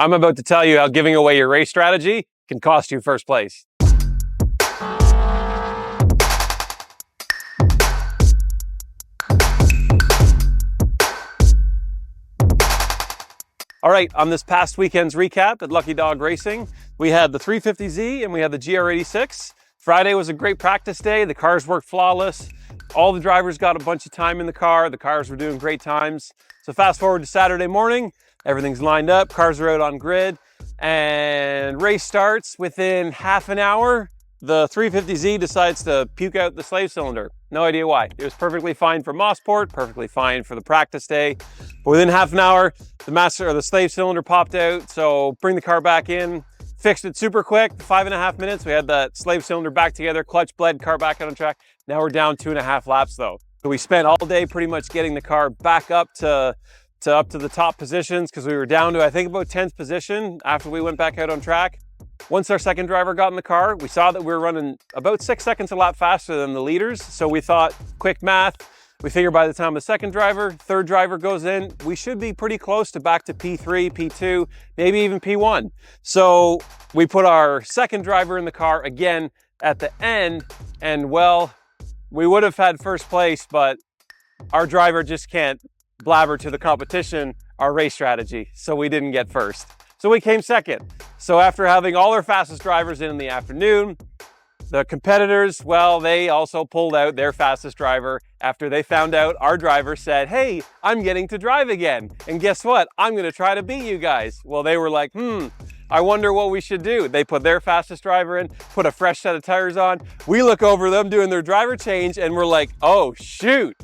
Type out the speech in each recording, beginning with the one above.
I'm about to tell you how giving away your race strategy can cost you first place. All right, on this past weekend's recap at Lucky Dog Racing, we had the 350Z and we had the GR86. Friday was a great practice day. The cars worked flawless. All the drivers got a bunch of time in the car. The cars were doing great times. So fast forward to Saturday morning, everything's lined up, cars are out on grid, and race starts. Within half an hour, the 350Z decides to puke out the slave cylinder. No idea why. It was perfectly fine for Mosport, perfectly fine for the practice day. But within half an hour, the slave cylinder popped out. So bring the car back in, fixed it super quick. 5.5 minutes, we had that slave cylinder back together, clutch bled, car back out on track. Now we're down 2.5 laps though. So we spent all day pretty much getting the car back up to the top positions, because we were down to, I think, about 10th position after we went back out on track. Once our second driver got in the car, we saw that we were running about 6 seconds a lap faster than the leaders. So we thought, quick math, we figured by the time the second driver, third driver goes in, we should be pretty close to back to P3, P2, maybe even P1. So we put our second driver in the car again at the end, and well, we would have had first place, but our driver just can't blabber to the competition our race strategy, so we didn't get first. So we came second. So after having all our fastest drivers in the afternoon, the competitors, well, they also pulled out their fastest driver after they found out our driver said, hey, I'm getting to drive again. And guess what? I'm gonna try to beat you guys. Well, they were like, I wonder what we should do. They put their fastest driver in, put a fresh set of tires on. We look over them doing their driver change and we're like, oh, shoot.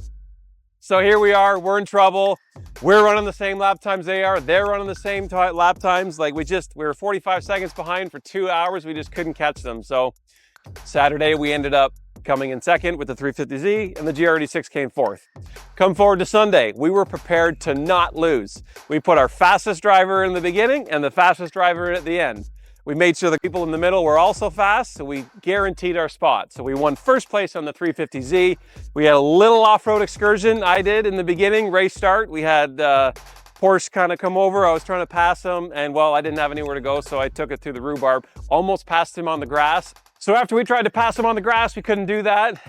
So here we are, we're in trouble. We're running the same lap times they are. They're running the same lap times. Like we were 45 seconds behind for 2 hours. We just couldn't catch them. So Saturday, we ended up coming in second with the 350Z, and the GR86 came fourth. Come forward to Sunday, we were prepared to not lose. We put our fastest driver in the beginning and the fastest driver at the end. We made sure the people in the middle were also fast, so we guaranteed our spot. So we won first place on the 350Z. We had a little off-road excursion I did in the beginning, race start. We had Porsche kind of come over. I was trying to pass him, and well, I didn't have anywhere to go, so I took it through the rhubarb. Almost passed him on the grass. So after we tried to pass him on the grass, we couldn't do that.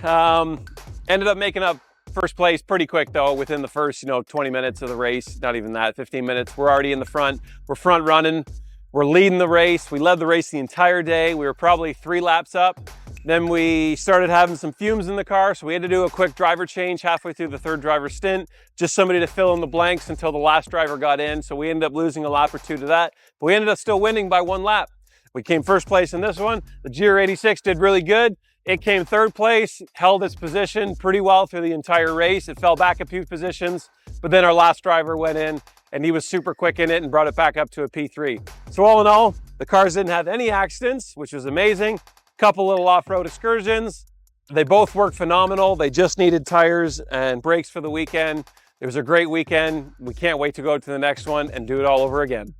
Ended up making up first place pretty quick though, within the first 20 minutes of the race. Not even that, 15 minutes. We're already in the front. We're front running. We're leading the race. We led the race the entire day. We were probably 3 laps up. Then we started having some fumes in the car, so we had to do a quick driver change halfway through the third driver stint, just somebody to fill in the blanks until the last driver got in. So we ended up losing a lap or 2 to that, but we ended up still winning by 1 lap. We came first place in this one. The GR86 did really good. It came third place, held its position pretty well through the entire race. It fell back a few positions, but then our last driver went in and he was super quick in it and brought it back up to a P3. So all in all, the cars didn't have any accidents, which was amazing. Couple little off-road excursions. They both worked phenomenal. They just needed tires and brakes for the weekend. It was a great weekend. We can't wait to go to the next one and do it all over again.